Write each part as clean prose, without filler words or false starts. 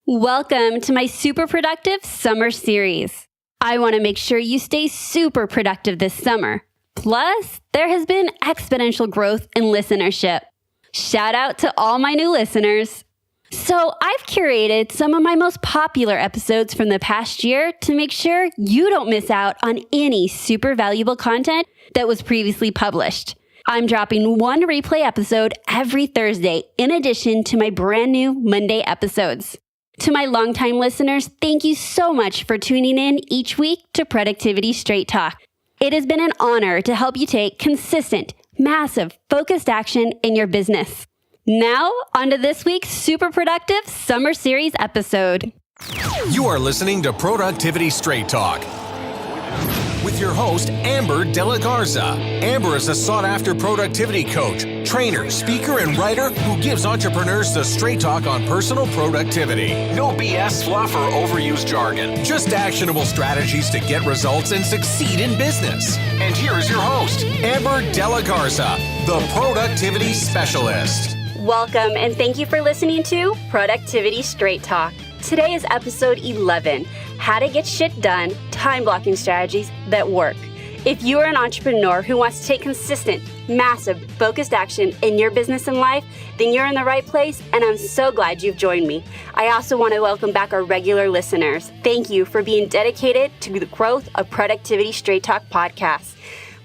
Welcome to my super productive summer series. I want to make sure you stay super productive this summer. Plus, there has been exponential growth in listenership. Shout out to all my new listeners. So I've curated some of my most popular episodes from the past year to make sure you don't miss out on any super valuable content that was previously published. I'm dropping one replay episode every Thursday in addition to my brand new Monday episodes. To my longtime listeners, thank you so much for tuning in each week to Productivity Straight Talk. It has been an honor to help you take consistent, massive, focused action in your business. Now, on to this week's super productive summer series episode. You are listening to Productivity Straight Talk with your host, Amber De La Garza. Amber is a sought-after productivity coach, trainer, speaker, and writer who gives entrepreneurs the straight talk on personal productivity. No BS, fluff, or overused jargon. Just actionable strategies to get results and succeed in business. And here is your host, Amber De La Garza, the Productivity Specialist. Welcome, and thank you for listening to Productivity Straight Talk. Today is episode 11, How to Get Shit Done, Time Blocking Strategies That Work. If you are an entrepreneur who wants to take consistent, massive, focused action in your business and life, then you're in the right place, and I'm so glad you've joined me. I also want to welcome back our regular listeners. Thank you for being dedicated to the growth of Productivity Straight Talk podcast.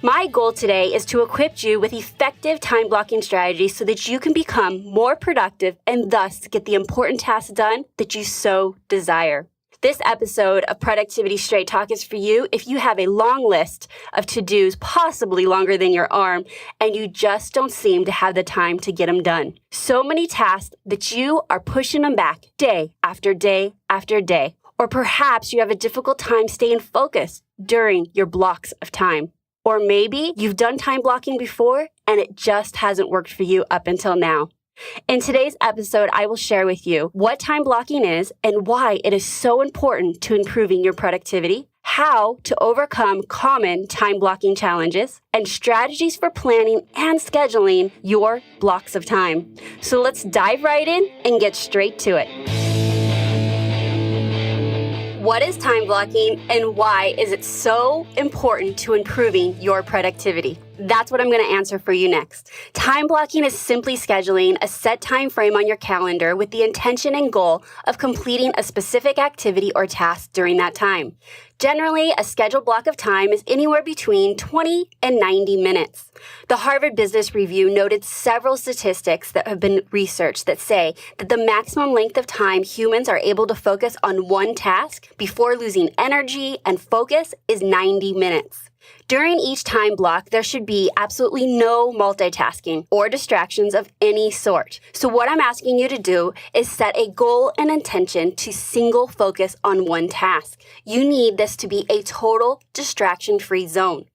My goal today is to equip you with effective time blocking strategies so that you can become more productive and thus get the important tasks done that you so desire. This episode of Productivity Straight Talk is for you if you have a long list of to-dos, possibly longer than your arm, and you just don't seem to have the time to get them done. So many tasks that you are pushing them back day after day after day. Or perhaps you have a difficult time staying focused during your blocks of time. Or maybe you've done time blocking before and it just hasn't worked for you up until now. In today's episode, I will share with you what time blocking is and why it is so important to improving your productivity, how to overcome common time blocking challenges, and strategies for planning and scheduling your blocks of time. So let's dive right in and get straight to it. What is time blocking and why is it so important to improving your productivity? That's what I'm going to answer for you next. Time blocking is simply scheduling a set time frame on your calendar with the intention and goal of completing a specific activity or task during that time. Generally, a scheduled block of time is anywhere between 20 and 90 minutes. The Harvard Business Review noted several statistics that have been researched that say that the maximum length of time humans are able to focus on one task before losing energy and focus is 90 minutes. During each time block, there should be absolutely no multitasking or distractions of any sort. So what I'm asking you to do is set a goal and intention to single focus on one task. You need this to be a total distraction-free zone.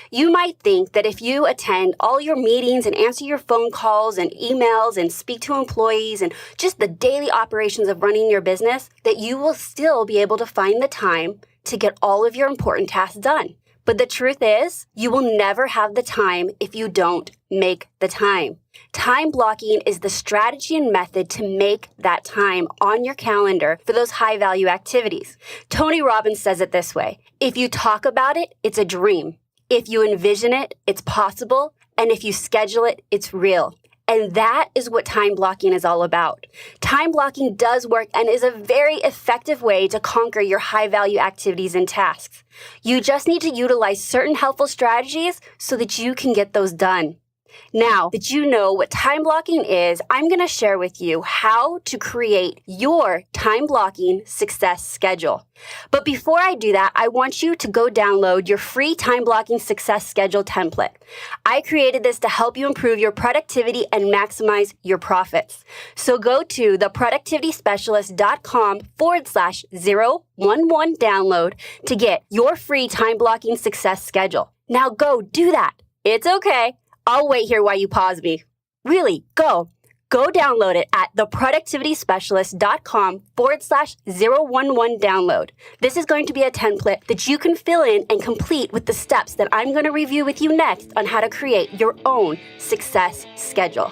You might think that if you attend all your meetings and answer your phone calls and emails and speak to employees and just the daily operations of running your business, that you will still be able to find the time to get all of your important tasks done. But the truth is, you will never have the time if you don't make the time. Time blocking is the strategy and method to make that time on your calendar for those high-value activities. Tony Robbins says it this way: if you talk about it, it's a dream. If you envision it, it's possible. And if you schedule it, it's real. And that is what time blocking is all about. Time blocking does work and is a very effective way to conquer your high-value activities and tasks. You just need to utilize certain helpful strategies so that you can get those done. Now that you know what time blocking is, I'm going to share with you how to create your time blocking success schedule. But before I do that, I want you to go download your free time blocking success schedule template. I created this to help you improve your productivity and maximize your profits. So go to theproductivityspecialist.com/011 download to get your free time blocking success schedule. Now go do that. It's okay. I'll wait here while you pause me. Really, go download it at theproductivityspecialist.com/011 download. This is going to be a template that you can fill in and complete with the steps that I'm going to review with you next on how to create your own success schedule.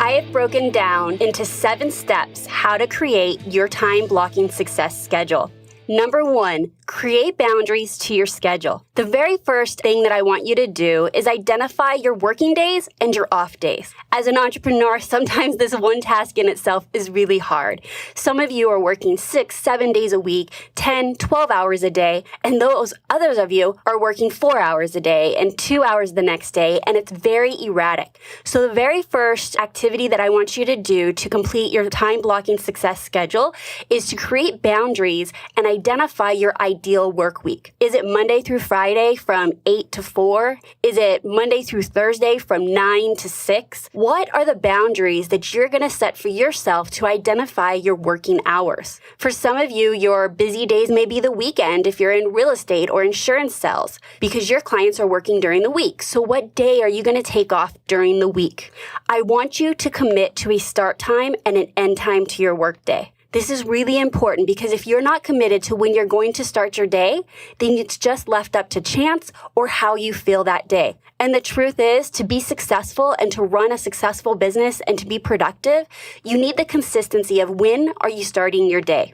I have broken down into 7 steps how to create your time blocking success schedule. Number 1, create boundaries to your schedule. The very first thing that I want you to do is identify your working days and your off days. As an entrepreneur, sometimes this one task in itself is really hard. Some of you are working 6, 7 days a week, 10, 12 hours a day, and those others of you are working 4 hours a day and 2 hours the next day, and it's very erratic. So the very first activity that I want you to do to complete your time blocking success schedule is to create boundaries and identify your ideal work week. Is it Monday through Friday from 8 to 4? Is it Monday through Thursday from 9 to 6? What are the boundaries that you're going to set for yourself to identify your working hours? For some of you, your busy days may be the weekend if you're in real estate or insurance sales because your clients are working during the week. So what day are you going to take off during the week? I want you to commit to a start time and an end time to your workday. This is really important because if you're not committed to when you're going to start your day, then it's just left up to chance or how you feel that day. And the truth is, to be successful and to run a successful business and to be productive, you need the consistency of when are you starting your day.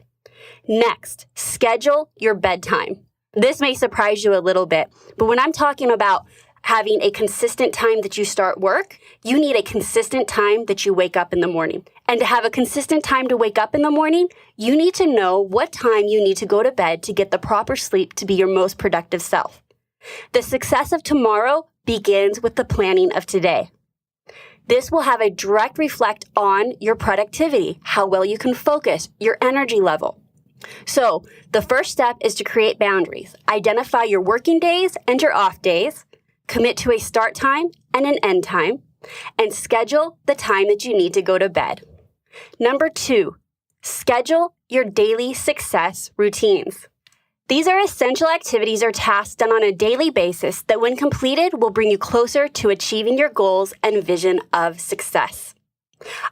Next, schedule your bedtime. This may surprise you a little bit, but when I'm talking about having a consistent time that you start work, you need a consistent time that you wake up in the morning. And to have a consistent time to wake up in the morning, you need to know what time you need to go to bed to get the proper sleep to be your most productive self. The success of tomorrow begins with the planning of today. This will have a direct reflect on your productivity, how well you can focus, your energy level. So the first step is to create boundaries. Identify your working days and your off days. Commit to a start time and an end time, and schedule the time that you need to go to bed. Number 2, schedule your daily success routines. These are essential activities or tasks done on a daily basis that when completed will bring you closer to achieving your goals and vision of success.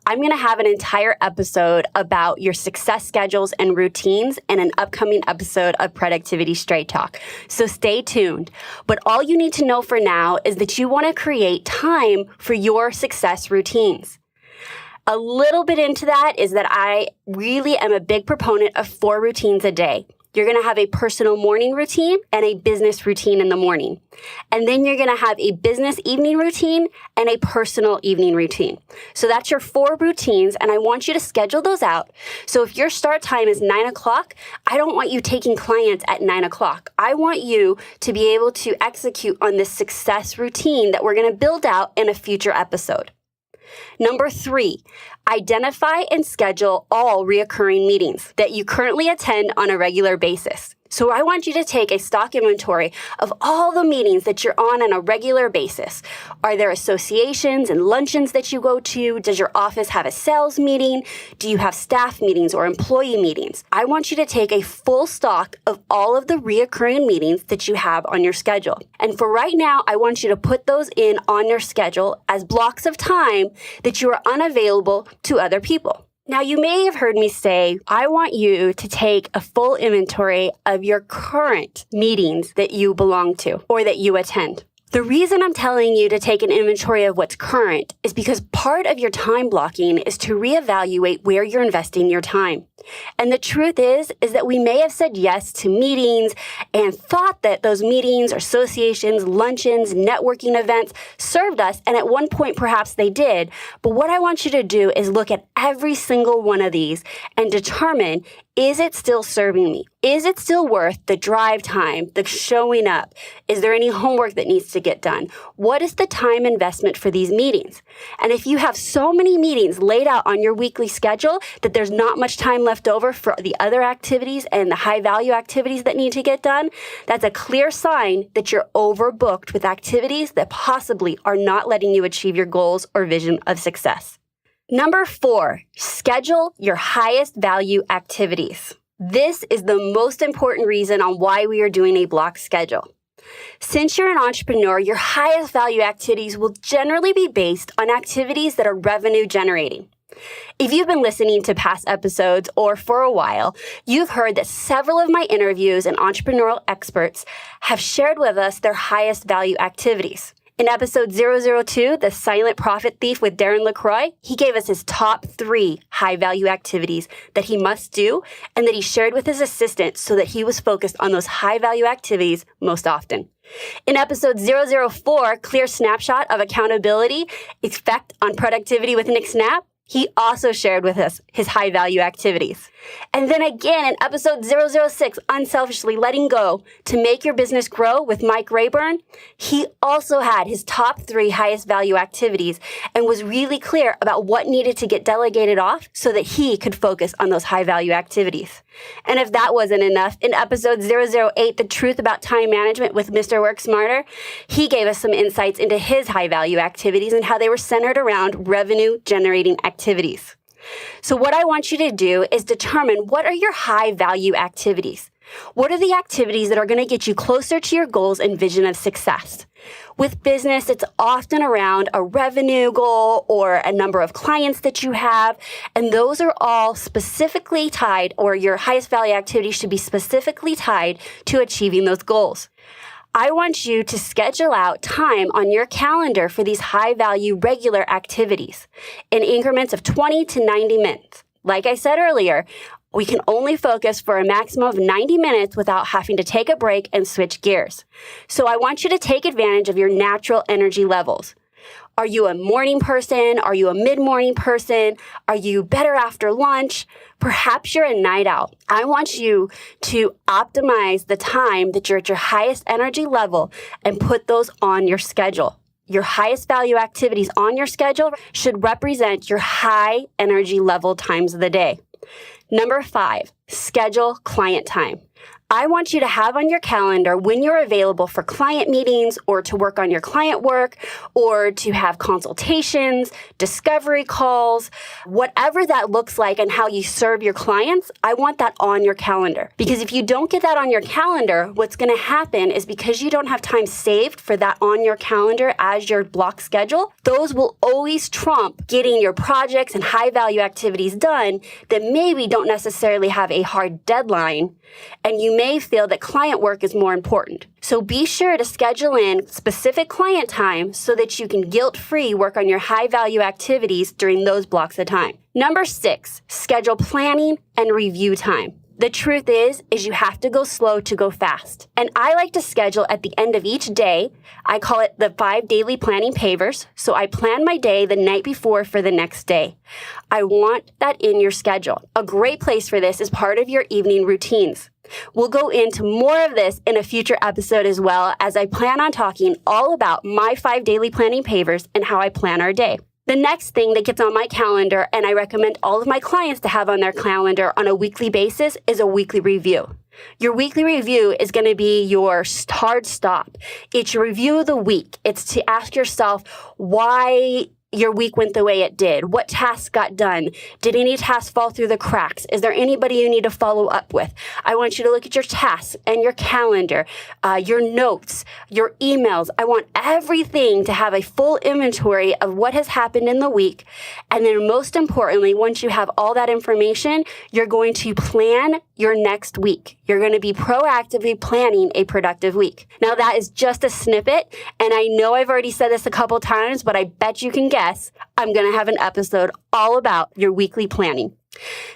I'm going to have an entire episode about your success schedules and routines in an upcoming episode of Productivity Straight Talk. So stay tuned. But all you need to know for now is that you want to create time for your success routines. A little bit into that is that I really am a big proponent of 4 routines a day. You're going to have a personal morning routine and a business routine in the morning. And then you're going to have a business evening routine and a personal evening routine. So that's your 4 routines, and I want you to schedule those out. So if your start time is 9 o'clock, I don't want you taking clients at 9 o'clock. I want you to be able to execute on this success routine that we're going to build out in a future episode. Number 3, identify and schedule all reoccurring meetings that you currently attend on a regular basis. So I want you to take a stock inventory of all the meetings that you're on a regular basis. Are there associations and luncheons that you go to? Does your office have a sales meeting? Do you have staff meetings or employee meetings? I want you to take a full stock of all of the reoccurring meetings that you have on your schedule. And for right now, I want you to put those in on your schedule as blocks of time that you are unavailable to other people. Now, you may have heard me say, I want you to take a full inventory of your current meetings that you belong to or that you attend. The reason I'm telling you to take an inventory of what's current is because part of your time blocking is to reevaluate where you're investing your time. And the truth is that we may have said yes to meetings and thought that those meetings, associations, luncheons, networking events served us. And at one point, perhaps they did. But what I want you to do is look at every single one of these and determine, is it still serving me? Is it still worth the drive time, the showing up? Is there any homework that needs to get done? What is the time investment for these meetings? And if you have so many meetings laid out on your weekly schedule that there's not much time left over for the other activities and the high value activities that need to get done, that's a clear sign that you're overbooked with activities that possibly are not letting you achieve your goals or vision of success. Number 4, schedule your highest value activities. This is the most important reason on why we are doing a block schedule. Since you're an entrepreneur, your highest value activities will generally be based on activities that are revenue generating. If you've been listening to past episodes or for a while, you've heard that several of my interviews and entrepreneurial experts have shared with us their highest value activities. In episode 002, The Silent Profit Thief with Darren LaCroix, he gave us his top 3 high-value activities that he must do and that he shared with his assistant so that he was focused on those high-value activities most often. In episode 004, Clear Snapshot of Accountability, Effect on Productivity with Nick Snap, he also shared with us his high-value activities. And then again, in episode 006, Unselfishly Letting Go to Make Your Business Grow with Mike Rayburn, he also had his top 3 highest value activities and was really clear about what needed to get delegated off so that he could focus on those high-value activities. And if that wasn't enough, in episode 008, The Truth About Time Management with Mr. Work Smarter, he gave us some insights into his high-value activities and how they were centered around revenue-generating activities. So what I want you to do is determine what are your high-value activities. What are the activities that are going to get you closer to your goals and vision of success? With business, it's often around a revenue goal or a number of clients that you have, and those are all specifically tied, or your highest value activities should be specifically tied to achieving those goals. I want you to schedule out time on your calendar for these high-value regular activities in increments of 20 to 90 minutes. Like I said earlier, we can only focus for a maximum of 90 minutes without having to take a break and switch gears. So I want you to take advantage of your natural energy levels. Are you a morning person? Are you a mid-morning person? Are you better after lunch? Perhaps you're a night owl. I want you to optimize the time that you're at your highest energy level and put those on your schedule. Your highest value activities on your schedule should represent your high energy level times of the day. Number 5, schedule client time. I want you to have on your calendar when you're available for client meetings or to work on your client work or to have consultations, discovery calls, whatever that looks like and how you serve your clients. I want that on your calendar. Because if you don't get that on your calendar, what's going to happen is because you don't have time saved for that on your calendar as your block schedule, those will always trump getting your projects and high value activities done that maybe don't necessarily have a hard deadline, and you may feel that client work is more important. So be sure to schedule in specific client time so that you can guilt-free work on your high-value activities during those blocks of time. Number 6, schedule planning and review time. The truth is you have to go slow to go fast. And I like to schedule at the end of each day. I call it the 5 daily planning pavers. So I plan my day the night before for the next day. I want that in your schedule. A great place for this is part of your evening routines. We'll go into more of this in a future episode as well, as I plan on talking all about my 5 daily planning pavers and how I plan our day. The next thing that gets on my calendar, and I recommend all of my clients to have on their calendar on a weekly basis, is a weekly review. Your weekly review is going to be your hard stop. It's your review of the week. It's to ask yourself why your week went the way it did. What tasks got done? Did any tasks fall through the cracks? Is there anybody you need to follow up with? I want you to look at your tasks and your calendar, your notes, your emails. I want everything to have a full inventory of what has happened in the week. And then most importantly, once you have all that information, you're going to plan your next week. You're going to be proactively planning a productive week. Now that is just a snippet. And I know I've already said this a couple times, but I bet you can guess I'm going to have an episode all about your weekly planning.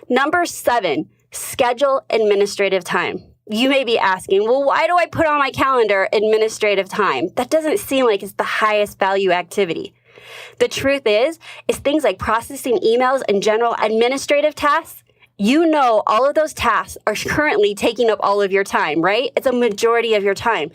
Number 7, schedule administrative time. You may be asking, well, why do I put on my calendar administrative time? That doesn't seem like it's the highest value activity. The truth is things like processing emails and general administrative tasks. You know all of those tasks are currently taking up all of your time, right? It's a majority of your time.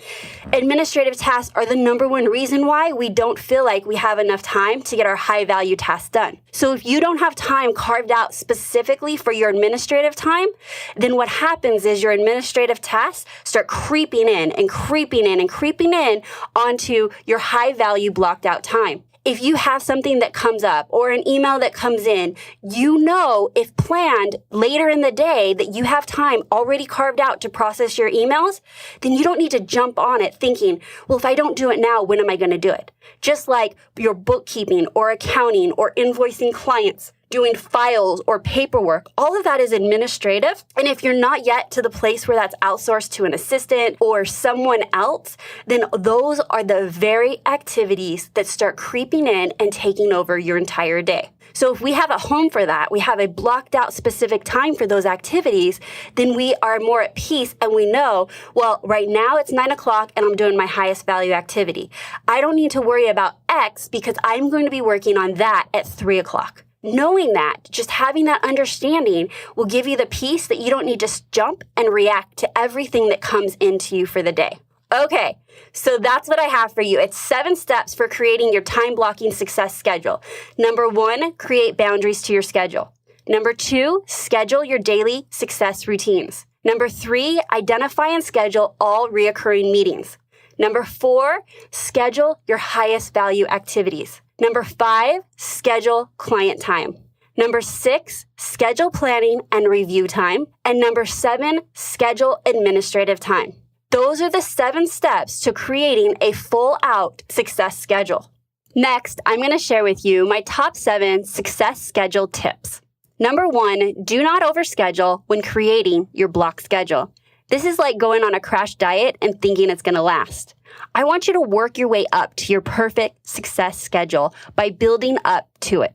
Administrative tasks are the number one reason why we don't feel like we have enough time to get our high-value tasks done. So if you don't have time carved out specifically for your administrative time, then what happens is your administrative tasks start creeping in and creeping in and creeping in onto your high-value blocked-out time. If you have something that comes up or an email that comes in, you know, if planned later in the day that you have time already carved out to process your emails, then you don't need to jump on it thinking, well, if I don't do it now, when am I going to do it? Just like your bookkeeping or accounting or invoicing clients. doing files or paperwork. All of that is administrative. And if you're not yet to the place where that's outsourced to an assistant or someone else, then those are the very activities that start creeping in and taking over your entire day. So if we have a home for that, we have a blocked out specific time for those activities, then we are more at peace and we know, well, right now it's 9 o'clock and I'm doing my highest value activity. I don't need to worry about X because I'm going to be working on that at 3 o'clock. Knowing that, just having that understanding will give you the peace that you don't need to jump and react to everything that comes into you for the day. Okay, so that's what I have for you. It's 7 steps for creating your time blocking success schedule. Number 1, create boundaries to your schedule. Number 2, schedule your daily success routines. Number 3, identify and schedule all reoccurring meetings. Number 4, schedule your highest value activities. Number 5, schedule client time. Number 6, schedule planning and review time. And number 7, schedule administrative time. Those are the 7 steps to creating a full-out success schedule. Next, I'm going to share with you my top 7 success schedule tips. Number 1, do not overschedule when creating your block schedule. This is like going on a crash diet and thinking it's going to last. I want you to work your way up to your perfect success schedule by building up to it.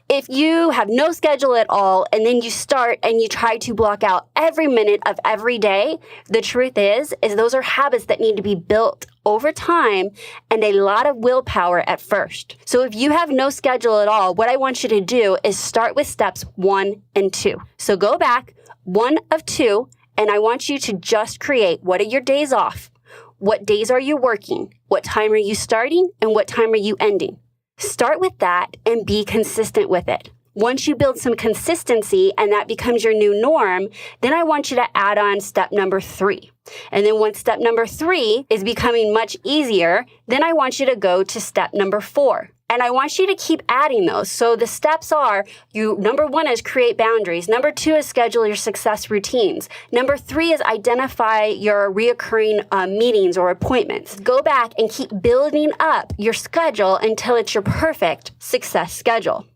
If you have no schedule at all and then you start and you try to block out every minute of every day, the truth is those are habits that need to be built over time and a lot of willpower at first. So if you have no schedule at all, what I want you to do is start with steps 1 and 2. So go back 1 of 2, and I want you to just create what are your days off? What days are you working? What time are you starting? And what time are you ending? Start with that and be consistent with it. Once you build some consistency and that becomes your new norm, then I want you to add on step number 3. And then once step number 3 is becoming much easier, then I want you to go to step number 4. And I want you to keep adding those. So the steps are, number 1 is create boundaries. Number 2 is schedule your success routines. Number 3 is identify your reoccurring meetings or appointments. Go back and keep building up your schedule until it's your perfect success schedule.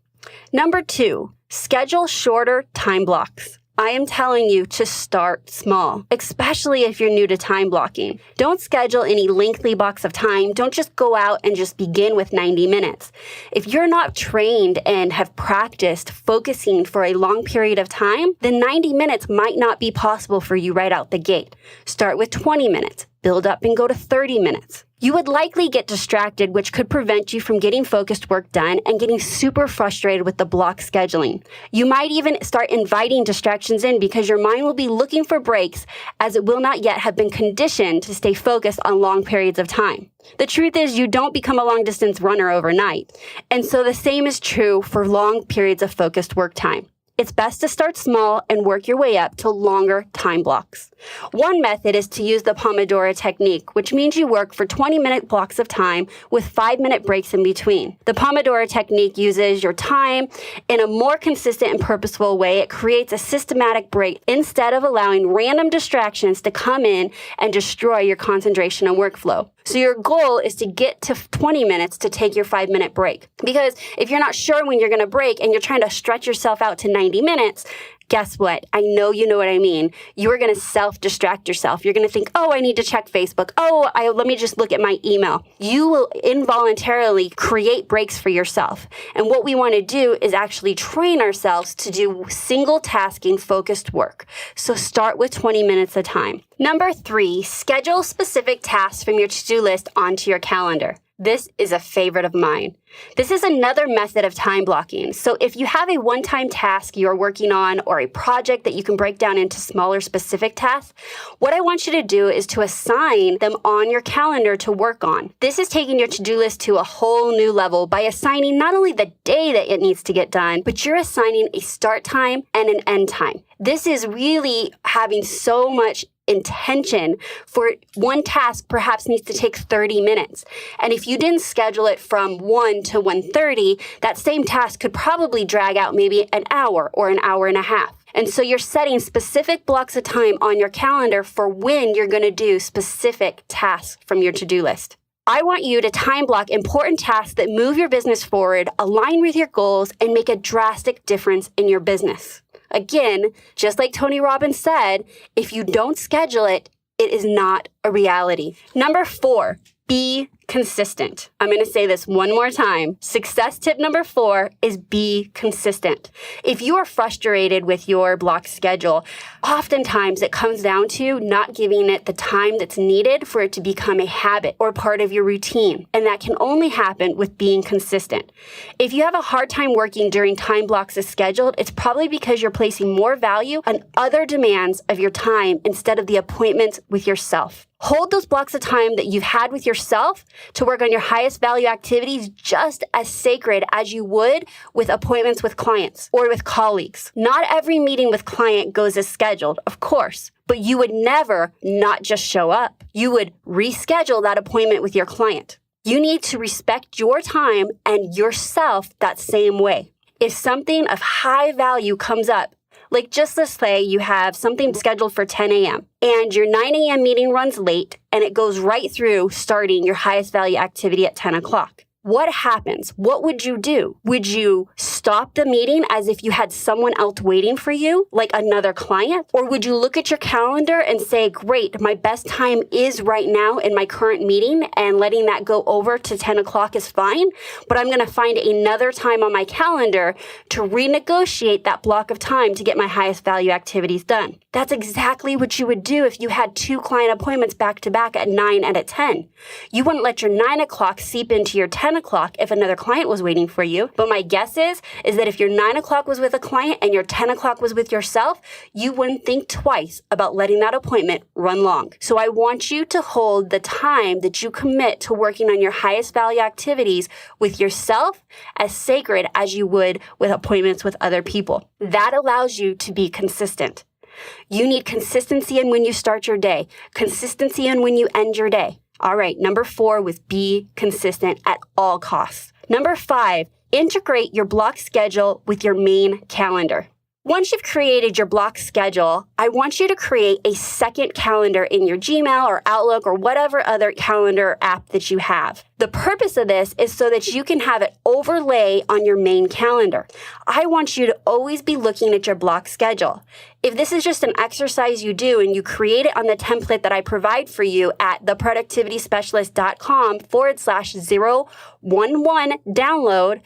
Number 2, schedule shorter time blocks. I am telling you to start small, especially if you're new to time blocking. Don't schedule any lengthy blocks of time. Don't just go out and just begin with 90 minutes. If you're not trained and have practiced focusing for a long period of time, then 90 minutes might not be possible for you right out the gate. Start with 20 minutes. Build up and go to 30 minutes. You would likely get distracted, which could prevent you from getting focused work done and getting super frustrated with the block scheduling. You might even start inviting distractions in because your mind will be looking for breaks as it will not yet have been conditioned to stay focused on long periods of time. The truth is you don't become a long distance runner overnight. And so the same is true for long periods of focused work time. It's best to start small and work your way up to longer time blocks. One method is to use the Pomodoro technique, which means you work for 20-minute blocks of time with 5-minute breaks in between. The Pomodoro technique uses your time in a more consistent and purposeful way. It creates a systematic break instead of allowing random distractions to come in and destroy your concentration and workflow. So your goal is to get to 20 minutes to take your 5-minute break. Because if you're not sure when you're going to break and you're trying to stretch yourself out to 90 minutes, guess what? I know you know what I mean. You're going to self-distract yourself. You're going to think, oh, I need to check Facebook. Let me just look at my email. You will involuntarily create breaks for yourself. And what we want to do is actually train ourselves to do single tasking focused work. So start with 20 minutes a time. Number 3, schedule specific tasks from your to-do list onto your calendar. This is a favorite of mine. This is another method of time blocking. So if you have a one-time task you're working on or a project that you can break down into smaller specific tasks, what I want you to do is to assign them on your calendar to work on. This is taking your to-do list to a whole new level by assigning not only the day that it needs to get done, but you're assigning a start time and an end time. This is really having so much intention for one task perhaps needs to take 30 minutes. And if you didn't schedule it from 1 to 1:30, that same task could probably drag out maybe an hour or an hour and a half. And so you're setting specific blocks of time on your calendar for when you're going to do specific tasks from your to-do list. I want you to time block important tasks that move your business forward, align with your goals, and make a drastic difference in your business. Again, just like Tony Robbins said, if you don't schedule it, it is not a reality. Number 4, be consistent. I'm going to say this one more time. Success tip number 4 is be consistent. If you are frustrated with your block schedule, oftentimes it comes down to not giving it the time that's needed for it to become a habit or part of your routine. And that can only happen with being consistent. If you have a hard time working during time blocks as scheduled, it's probably because you're placing more value on other demands of your time instead of the appointments with yourself. Hold those blocks of time that you've had with yourself to work on your highest value activities just as sacred as you would with appointments with clients or with colleagues. Not every meeting with client goes as scheduled, of course, but you would never not just show up. You would reschedule that appointment with your client. You need to respect your time and yourself that same way. If something of high value comes up, like just let's say you have something scheduled for 10 a.m. and your 9 a.m. meeting runs late and it goes right through starting your highest value activity at 10 o'clock. What happens? What would you do? Would you stop the meeting as if you had someone else waiting for you, like another client? Or would you look at your calendar and say, great, my best time is right now in my current meeting and letting that go over to 10 o'clock is fine, but I'm going to find another time on my calendar to renegotiate that block of time to get my highest value activities done. That's exactly what you would do if you had 2 client appointments back to back at 9 and at 10. You wouldn't let your 9 o'clock seep into your 10 o'clock if another client was waiting for you. But my guess is that if your 9 o'clock was with a client and your 10 o'clock was with yourself, you wouldn't think twice about letting that appointment run long. So I want you to hold the time that you commit to working on your highest value activities with yourself as sacred as you would with appointments with other people. That allows you to be consistent. You need consistency in when you start your day, consistency in when you end your day. All right, number 4 was be consistent at all costs. Number 5, integrate your block schedule with your main calendar. Once you've created your block schedule, I want you to create a second calendar in your Gmail or Outlook or whatever other calendar app that you have. The purpose of this is so that you can have it overlay on your main calendar. I want you to always be looking at your block schedule. If this is just an exercise you do and you create it on the template that I provide for you at theproductivityspecialist.com/011 download,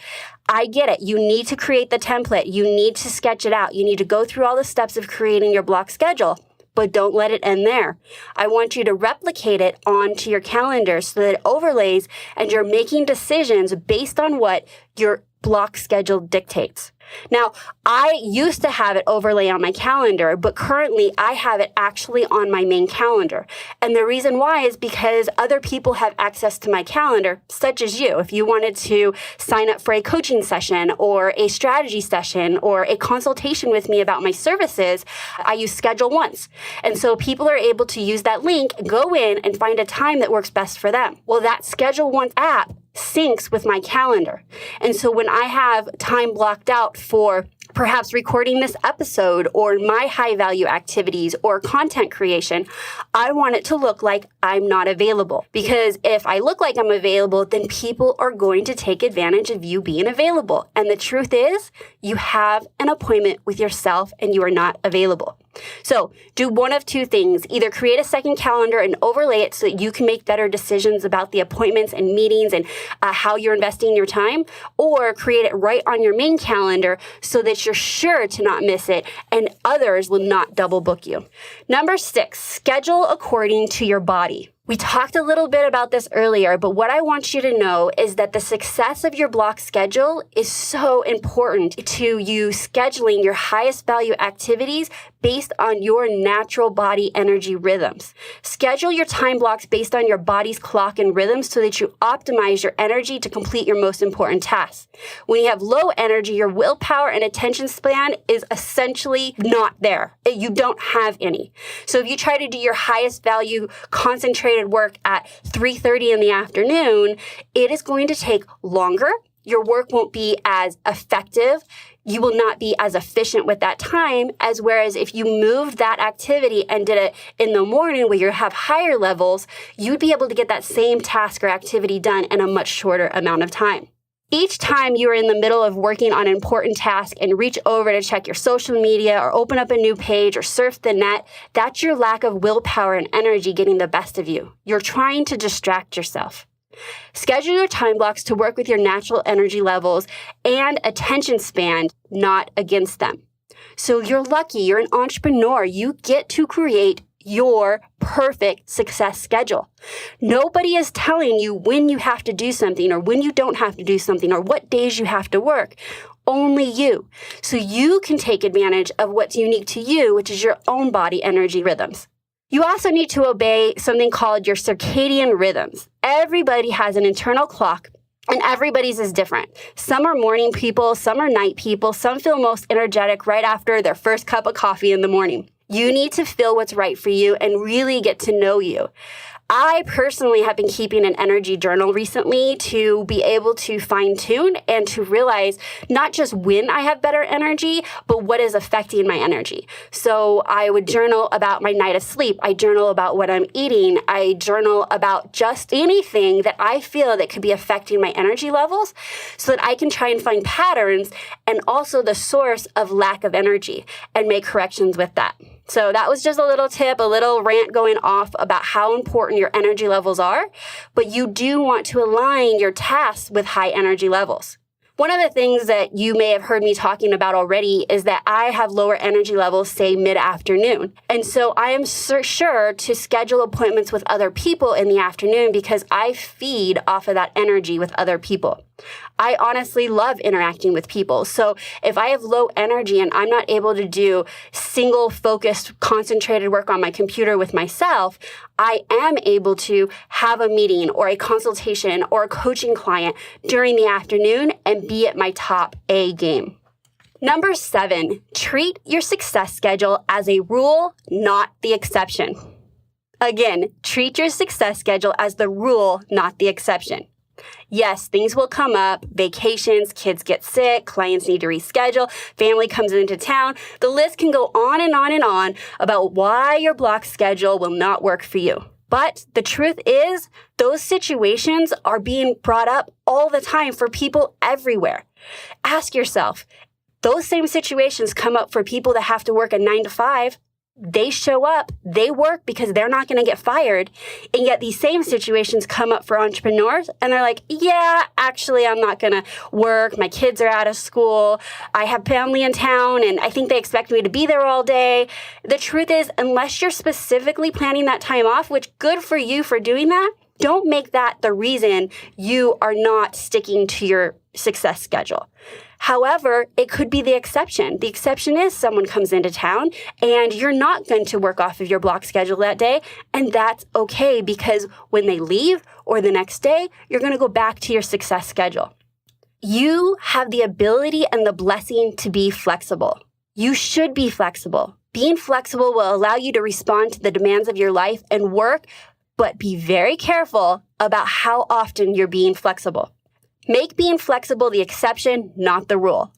I get it. You need to create the template. You need to sketch it out. You need to go through all the steps of creating your block schedule, but don't let it end there. I want you to replicate it onto your calendar so that it overlays and you're making decisions based on what your block schedule dictates. Now, I used to have it overlay on my calendar, but currently I have it actually on my main calendar. And the reason why is because other people have access to my calendar, such as you. If you wanted to sign up for a coaching session or a strategy session or a consultation with me about my services, I use Schedule Once. And so people are able to use that link, go in and find a time that works best for them. Well, that Schedule Once app syncs with my calendar. And so when I have time blocked out for perhaps recording this episode or my high value activities or content creation, I want it to look like I'm not available. Because if I look like I'm available, then people are going to take advantage of you being available. And the truth is, you have an appointment with yourself and you are not available. So do one of 2 things. Either create a second calendar and overlay it so that you can make better decisions about the appointments and meetings and how you're investing your time, or create it right on your main calendar so that you're sure to not miss it and others will not double book you. Number 6, schedule according to your body. We talked a little bit about this earlier, but what I want you to know is that the success of your block schedule is so important to you scheduling your highest value activities based on your natural body energy rhythms. Schedule your time blocks based on your body's clock and rhythms so that you optimize your energy to complete your most important tasks. When you have low energy, your willpower and attention span is essentially not there. You don't have any. So if you try to do your highest value concentrated work at 3:30 in the afternoon, it is going to take longer. Your work won't be as effective. you will not be as efficient with that time as whereas if you moved that activity and did it in the morning where you have higher levels, you'd be able to get that same task or activity done in a much shorter amount of time. Each time you are in the middle of working on an important task and reach over to check your social media or open up a new page or surf the net, that's your lack of willpower and energy getting the best of you. You're trying to distract yourself. Schedule your time blocks to work with your natural energy levels and attention span, not against them. So you're lucky, you're an entrepreneur. You get to create your perfect success schedule. Nobody is telling you when you have to do something or when you don't have to do something or what days you have to work. Only you. So you can take advantage of what's unique to you, which is your own body energy rhythms. You also need to obey something called your circadian rhythms. Everybody has an internal clock, and everybody's is different. Some are morning people, some are night people, some feel most energetic right after their first cup of coffee in the morning. You need to feel what's right for you and really get to know you. I personally have been keeping an energy journal recently to be able to fine tune and to realize not just when I have better energy, but what is affecting my energy. So I would journal about my night of sleep. I journal about what I'm eating. I journal about just anything that I feel that could be affecting my energy levels so that I can try and find patterns and also the source of lack of energy and make corrections with that. So that was just a little tip, a little rant going off about how important your energy levels are, but you do want to align your tasks with high energy levels. One of the things that you may have heard me talking about already is that I have lower energy levels, say mid-afternoon. And so I am sure to schedule appointments with other people in the afternoon because I feed off of that energy with other people. I honestly love interacting with people. So if I have low energy and I'm not able to do single focused, concentrated work on my computer with myself, I am able to have a meeting or a consultation or a coaching client during the afternoon and be at my top A game. Number 7, treat your success schedule as a rule, not the exception. Again, treat your success schedule as the rule, not the exception. Yes, things will come up, vacations, kids get sick, clients need to reschedule, family comes into town. The list can go on and on and on about why your block schedule will not work for you. But the truth is, those situations are being brought up all the time for people everywhere. Ask yourself, those same situations come up for people that have to work a 9 to 5. They show up, they work because they're not going to get fired. And yet these same situations come up for entrepreneurs and they're like, yeah, actually, I'm not going to work. My kids are out of school. I have family in town and I think they expect me to be there all day. The truth is, unless you're specifically planning that time off, which good for you for doing that, don't make that the reason you are not sticking to your success schedule. However, it could be the exception. The exception is someone comes into town and you're not going to work off of your block schedule that day. And that's okay because when they leave or the next day, you're going to go back to your success schedule. You have the ability and the blessing to be flexible. You should be flexible. Being flexible will allow you to respond to the demands of your life and work, but be very careful about how often you're being flexible. Make being flexible the exception, not the rule.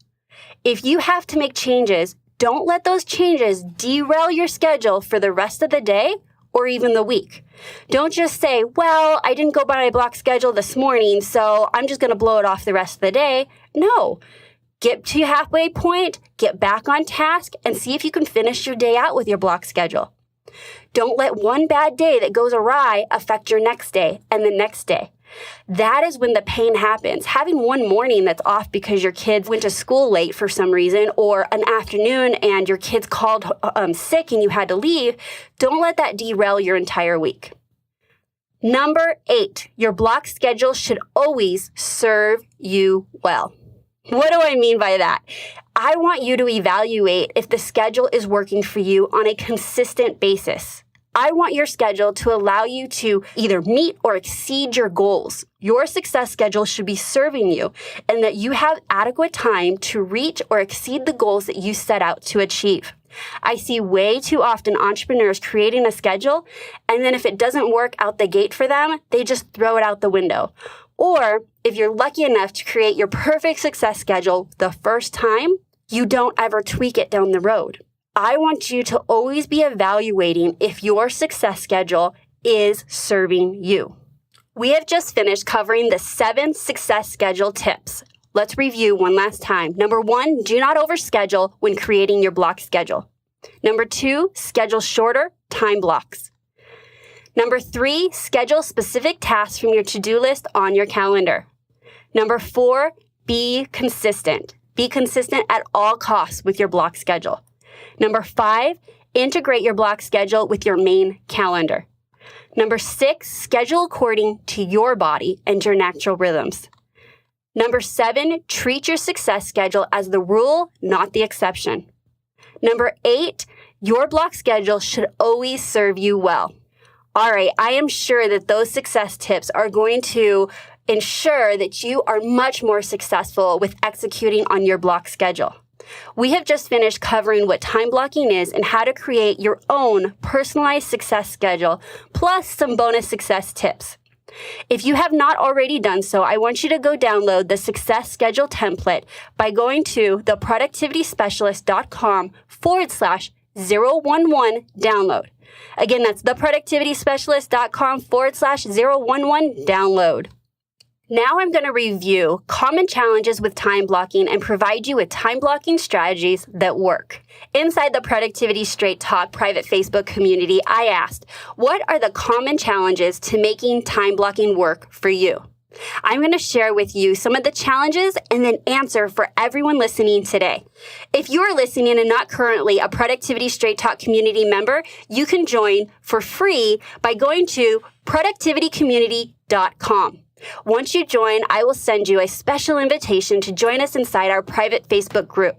If you have to make changes, don't let those changes derail your schedule for the rest of the day or even the week. Don't just say, well, I didn't go by my block schedule this morning, so I'm just going to blow it off the rest of the day. No. Get to your halfway point, get back on task, and see if you can finish your day out with your block schedule. Don't let one bad day that goes awry affect your next day and the next day. That is when the pain happens. Having one morning that's off because your kids went to school late for some reason, or an afternoon and your kids called sick and you had to leave, don't let that derail your entire week. Number 8, your block schedule should always serve you well. What do I mean by that? I want you to evaluate if the schedule is working for you on a consistent basis. I want your schedule to allow you to either meet or exceed your goals. Your success schedule should be serving you and that you have adequate time to reach or exceed the goals that you set out to achieve. I see way too often entrepreneurs creating a schedule, and then if it doesn't work out the gate for them, they just throw it out the window. Or if you're lucky enough to create your perfect success schedule the first time, you don't ever tweak it down the road. I want you to always be evaluating if your success schedule is serving you. We have just finished covering the 7 success schedule tips. Let's review one last time. Number 1, do not overschedule when creating your block schedule. Number 2, schedule shorter time blocks. Number 3, schedule specific tasks from your to-do list on your calendar. Number 4, be consistent. Be consistent at all costs with your block schedule. Number 5, integrate your block schedule with your main calendar. Number 6, schedule according to your body and your natural rhythms. Number 7, treat your success schedule as the rule, not the exception. Number 8, your block schedule should always serve you well. All right, I am sure that those success tips are going to ensure that you are much more successful with executing on your block schedule. We have just finished covering what time blocking is and how to create your own personalized success schedule, plus some bonus success tips. If you have not already done so, I want you to go download the success schedule template by going to theproductivityspecialist.com/011 download. Again, that's theproductivityspecialist.com/011 download. Now I'm going to review common challenges with time blocking and provide you with time blocking strategies that work. Inside the Productivity Straight Talk private Facebook community, I asked, what are the common challenges to making time blocking work for you? I'm going to share with you some of the challenges and then answer for everyone listening today. If you are listening and not currently a Productivity Straight Talk community member, you can join for free by going to productivitycommunity.com. Once you join, I will send you a special invitation to join us inside our private Facebook group.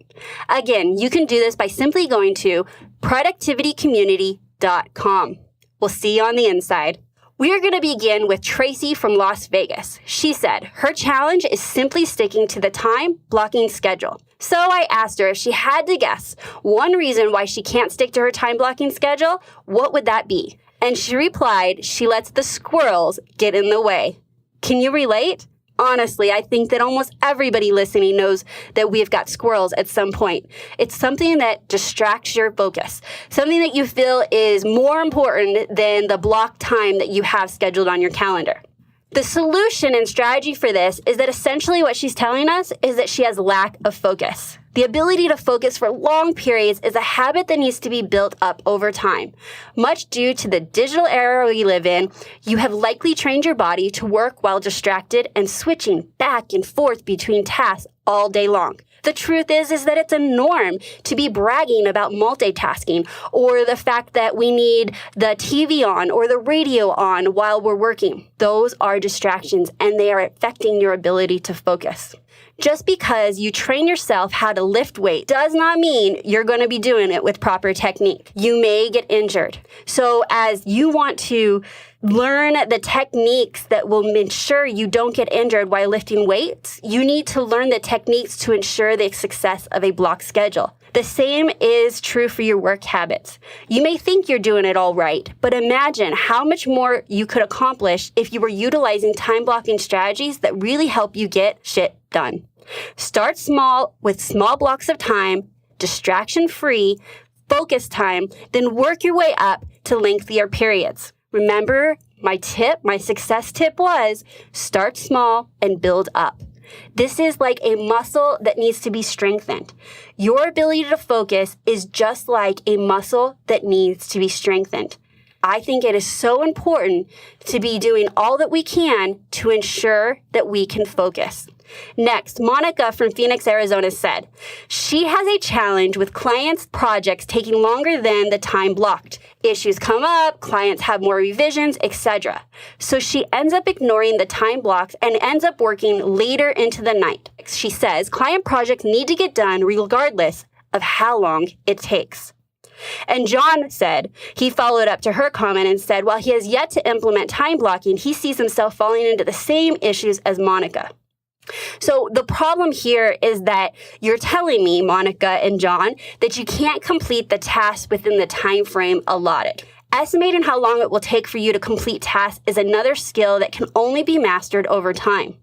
Again, you can do this by simply going to productivitycommunity.com. We'll see you on the inside. We are going to begin with Tracy from Las Vegas. She said her challenge is simply sticking to the time blocking schedule. So I asked her if she had to guess one reason why she can't stick to her time blocking schedule, what would that be? And she replied, she lets the squirrels get in the way. Can you relate? Honestly, I think that almost everybody listening knows that we've got squirrels at some point. It's something that distracts your focus, something that you feel is more important than the block time that you have scheduled on your calendar. The solution and strategy for this is that essentially what she's telling us is that she has lack of focus. The ability to focus for long periods is a habit that needs to be built up over time. Much due to the digital era we live in, you have likely trained your body to work while distracted and switching back and forth between tasks all day long. The truth is that it's a norm to be bragging about multitasking or the fact that we need the TV on or the radio on while we're working. Those are distractions and they are affecting your ability to focus. Just because you train yourself how to lift weight does not mean you're going to be doing it with proper technique. You may get injured. So as you want to learn the techniques that will ensure you don't get injured while lifting weights, you need to learn the techniques to ensure the success of a block schedule. The same is true for your work habits. You may think you're doing it all right, but imagine how much more you could accomplish if you were utilizing time blocking strategies that really help you get shit done. Start small with small blocks of time, distraction-free, focus time, then work your way up to lengthier periods. Remember, my success tip was start small and build up. This is like a muscle that needs to be strengthened. Your ability to focus is just like a muscle that needs to be strengthened. I think it is so important to be doing all that we can to ensure that we can focus. Next, Monica from Phoenix, Arizona said, she has a challenge with clients' projects taking longer than the time blocked. Issues come up, clients have more revisions, etc. So she ends up ignoring the time blocks and ends up working later into the night. She says client projects need to get done regardless of how long it takes. And John said, he followed up to her comment and said, while he has yet to implement time blocking, he sees himself falling into the same issues as Monica. So the problem here is that you're telling me, Monica and John, that you can't complete the task within the time frame allotted. Estimating how long it will take for you to complete tasks is another skill that can only be mastered over time.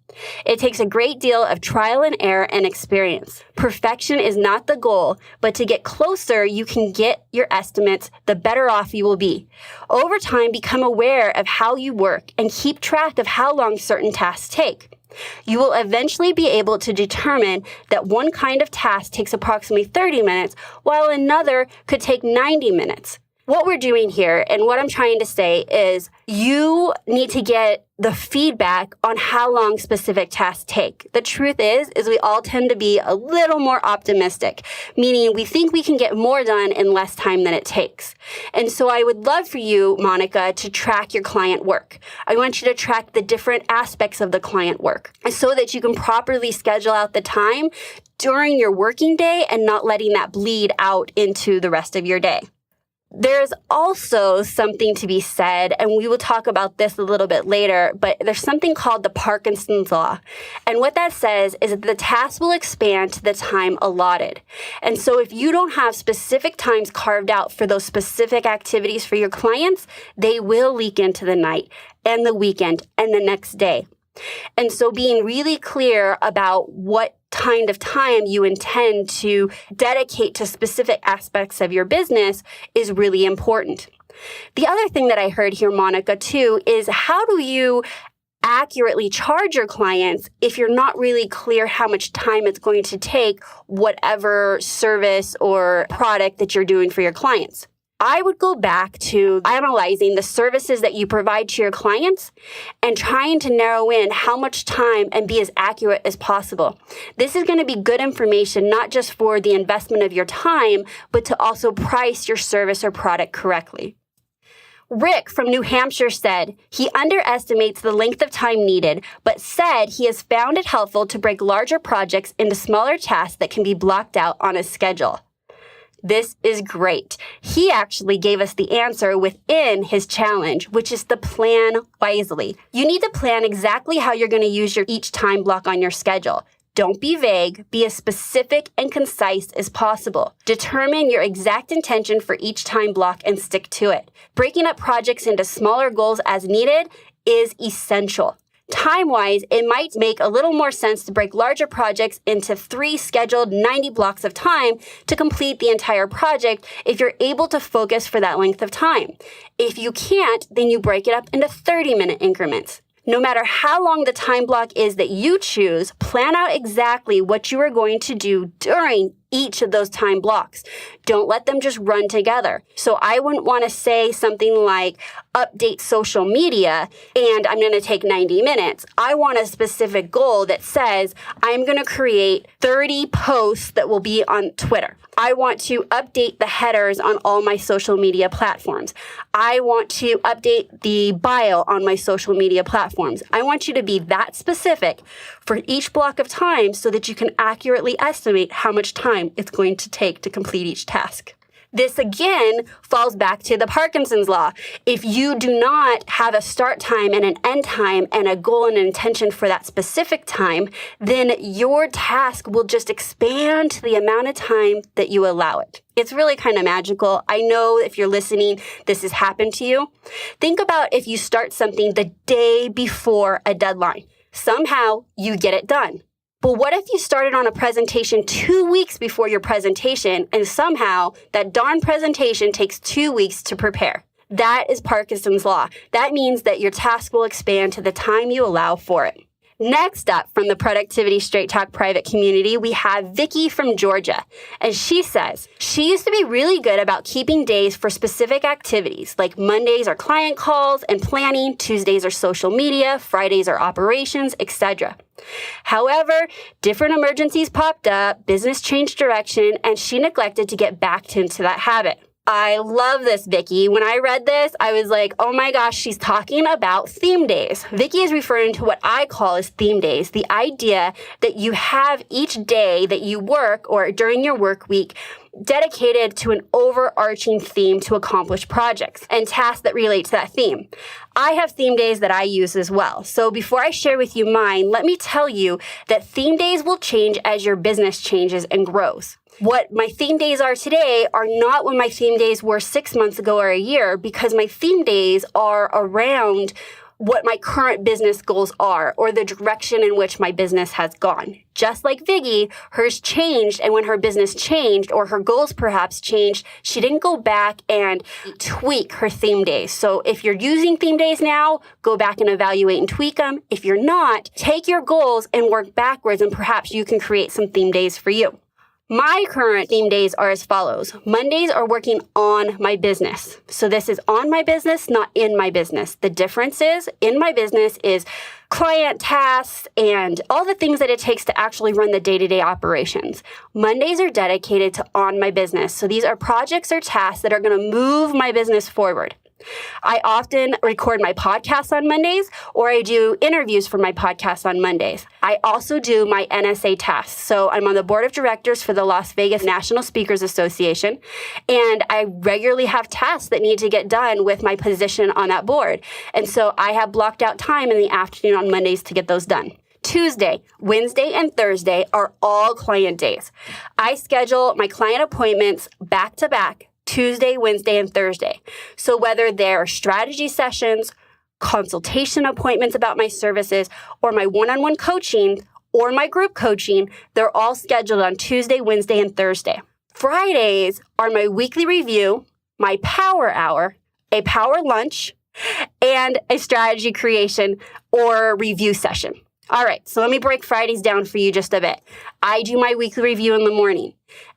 It takes a great deal of trial and error and experience. Perfection is not the goal, but to get closer you can get your estimates, the better off you will be. Over time, become aware of how you work and keep track of how long certain tasks take. You will eventually be able to determine that one kind of task takes approximately 30 minutes, while another could take 90 minutes. What we're doing here and what I'm trying to say is you need to get the feedback on how long specific tasks take. The truth is we all tend to be a little more optimistic, meaning we think we can get more done in less time than it takes. And so I would love for you, Monica, to track your client work. I want you to track the different aspects of the client work so that you can properly schedule out the time during your working day and not letting that bleed out into the rest of your day. There's also something to be said, and we will talk about this a little bit later, but there's something called the Parkinson's Law. And what that says is that the task will expand to the time allotted. And so if you don't have specific times carved out for those specific activities for your clients, they will leak into the night and the weekend and the next day. And so being really clear about what kind of time you intend to dedicate to specific aspects of your business is really important. The other thing that I heard here, Monica, too, is how do you accurately charge your clients if you're not really clear how much time it's going to take, whatever service or product that you're doing for your clients? I would go back to analyzing the services that you provide to your clients and trying to narrow in how much time and be as accurate as possible. This is going to be good information, not just for the investment of your time, but to also price your service or product correctly. Rick from New Hampshire said he underestimates the length of time needed, but said he has found it helpful to break larger projects into smaller tasks that can be blocked out on a schedule. This is great. He actually gave us the answer within his challenge, which is to plan wisely. You need to plan exactly how you're going to use each time block on your schedule. Don't be vague. Be as specific and concise as possible. Determine your exact intention for each time block and stick to it. Breaking up projects into smaller goals as needed is essential. Time-wise, it might make a little more sense to break larger projects into 3 scheduled 90 blocks of time to complete the entire project if you're able to focus for that length of time. If you can't, then you break it up into 30-minute increments. No matter how long the time block is that you choose, plan out exactly what you are going to do during each of those time blocks. Don't let them just run together. So I wouldn't want to say something like update social media and I'm going to take 90 minutes. I want a specific goal that says I'm going to create 30 posts that will be on Twitter. I want to update the headers on all my social media platforms. I want to update the bio on my social media platforms. I want you to be that specific for each block of time so that you can accurately estimate how much time it's going to take to complete each task. This again falls back to the Parkinson's Law. If you do not have a start time and an end time and a goal and an intention for that specific time, then your task will just expand to the amount of time that you allow it. It's really kind of magical. I know if you're listening, this has happened to you. Think about if you start something the day before a deadline. Somehow you get it done. But what if you started on a presentation 2 weeks before your presentation and somehow that darn presentation takes 2 weeks to prepare? That is Parkinson's Law. That means that your task will expand to the time you allow for it. Next up from the Productivity Straight Talk private community, we have Vicky from Georgia. And she says, she used to be really good about keeping days for specific activities, like Mondays are client calls and planning, Tuesdays are social media, Fridays are operations, etc. However, different emergencies popped up, business changed direction, and she neglected to get back into that habit. I love this, Vicky. When I read this, I was like, oh my gosh, she's talking about theme days. Vicky is referring to what I call as theme days, the idea that you have each day that you work or during your work week dedicated to an overarching theme to accomplish projects and tasks that relate to that theme. I have theme days that I use as well. So before I share with you mine, let me tell you that theme days will change as your business changes and grows. What my theme days are today are not what my theme days were 6 months ago or a year, because my theme days are around what my current business goals are or the direction in which my business has gone. Just like Viggy, hers changed, and when her business changed or her goals perhaps changed, she didn't go back and tweak her theme days. So if you're using theme days now, go back and evaluate and tweak them. If you're not, take your goals and work backwards, and perhaps you can create some theme days for you. My current theme days are as follows. Mondays are working on my business. So this is on my business, not in my business. The difference is in my business is client tasks and all the things that it takes to actually run the day-to-day operations. Mondays are dedicated to on my business. So these are projects or tasks that are going to move my business forward. I often record my podcasts on Mondays, or I do interviews for my podcasts on Mondays. I also do my NSA tasks. So I'm on the board of directors for the Las Vegas National Speakers Association, and I regularly have tasks that need to get done with my position on that board. And so I have blocked out time in the afternoon on Mondays to get those done. Tuesday, Wednesday, and Thursday are all client days. I schedule my client appointments back to back, Tuesday, Wednesday, and Thursday. So whether they're strategy sessions, consultation appointments about my services, or my one-on-one coaching, or my group coaching, they're all scheduled on Tuesday, Wednesday, and Thursday. Fridays are my weekly review, my power hour, a power lunch, and a strategy creation or review session. All right, so let me break Fridays down for you just a bit. I do my weekly review in the morning.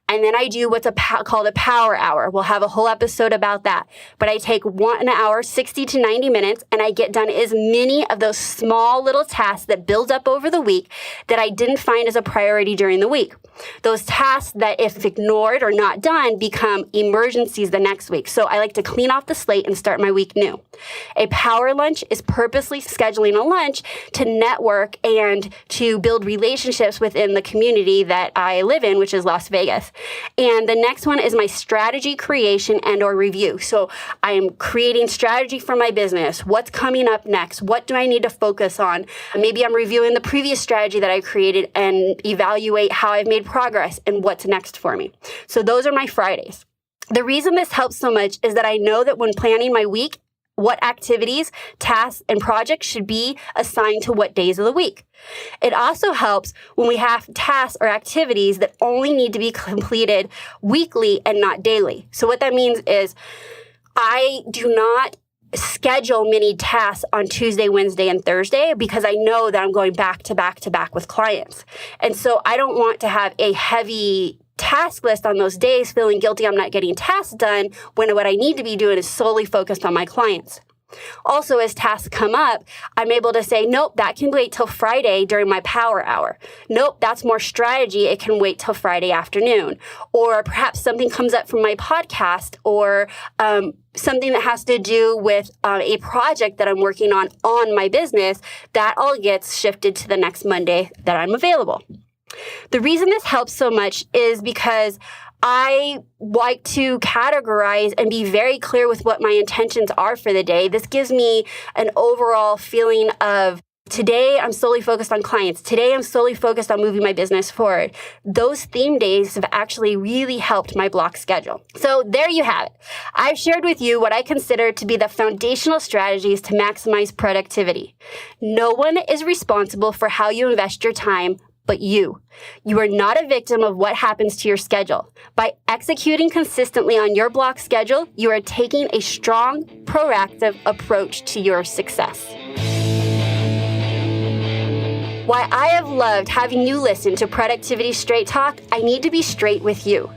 And then I do what's called a power hour. We'll have a whole episode about that. But I take 1 hour, 60 to 90 minutes, and I get done as many of those small little tasks that build up over the week that I didn't find as a priority during the week. Those tasks that, if ignored or not done, become emergencies the next week. So I like to clean off the slate and start my week new. A power lunch is purposely scheduling a lunch to network and to build relationships within the community that I live in, which is Las Vegas. And the next one is my strategy creation and or review. So I am creating strategy for my business. What's coming up next? What do I need to focus on? Maybe I'm reviewing the previous strategy that I created and evaluate how I've made progress and what's next for me. So those are my Fridays. The reason this helps so much is that I know that when planning my week, what activities, tasks, and projects should be assigned to what days of the week. It also helps when we have tasks or activities that only need to be completed weekly and not daily. So what that means is I do not schedule many tasks on Tuesday, Wednesday, and Thursday because I know that I'm going back to back to back with clients. And so I don't want to have a heavy task list on those days, feeling guilty I'm not getting tasks done when what I need to be doing is solely focused on my clients. Also, as tasks come up, I'm able to say, nope, that can wait till Friday during my power hour. Nope, that's more strategy. It can wait till Friday afternoon. Or perhaps something comes up from my podcast or something that has to do with a project that I'm working on my business. That all gets shifted to the next Monday that I'm available. The reason this helps so much is because I like to categorize and be very clear with what my intentions are for the day. This gives me an overall feeling of today I'm solely focused on clients. Today I'm solely focused on moving my business forward. Those theme days have actually really helped my block schedule. So there you have it. I've shared with you what I consider to be the foundational strategies to maximize productivity. No one is responsible for how you invest your time but you. You are not a victim of what happens to your schedule. By executing consistently on your block schedule, you are taking a strong, proactive approach to your success. Why I have loved having you listen to Productivity Straight Talk, I need to be straight with you.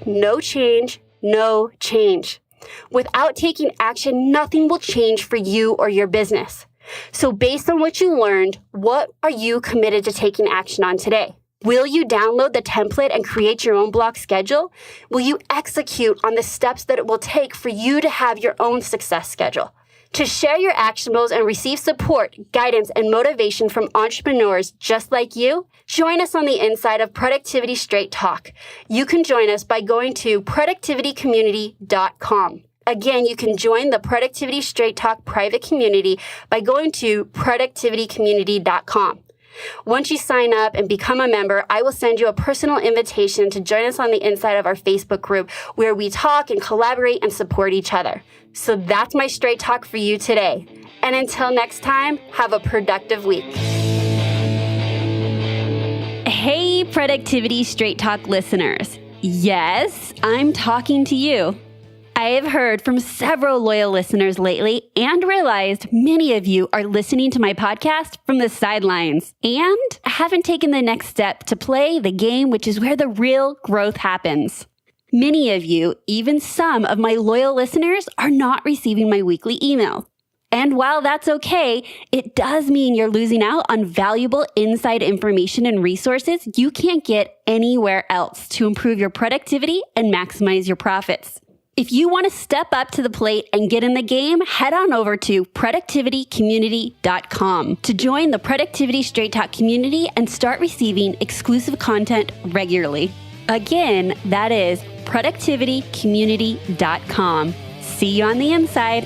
No change, no change. Without taking action, nothing will change for you or your business. So based on what you learned, what are you committed to taking action on today? Will you download the template and create your own block schedule? Will you execute on the steps that it will take for you to have your own success schedule? To share your actionables and receive support, guidance, and motivation from entrepreneurs just like you, join us on the inside of Productivity Straight Talk. You can join us by going to productivitycommunity.com. Again, you can join the Productivity Straight Talk private community by going to productivitycommunity.com. Once you sign up and become a member, I will send you a personal invitation to join us on the inside of our Facebook group where we talk and collaborate and support each other. So that's my straight talk for you today. And until next time, have a productive week. Hey, Productivity Straight Talk listeners. Yes, I'm talking to you. I have heard from several loyal listeners lately and realized many of you are listening to my podcast from the sidelines and haven't taken the next step to play the game, which is where the real growth happens. Many of you, even some of my loyal listeners, are not receiving my weekly email. And while that's okay, it does mean you're losing out on valuable inside information and resources you can't get anywhere else to improve your productivity and maximize your profits. If you want to step up to the plate and get in the game, head on over to productivitycommunity.com to join the Productivity Straight Talk community and start receiving exclusive content regularly. Again, that is productivitycommunity.com. See you on the inside.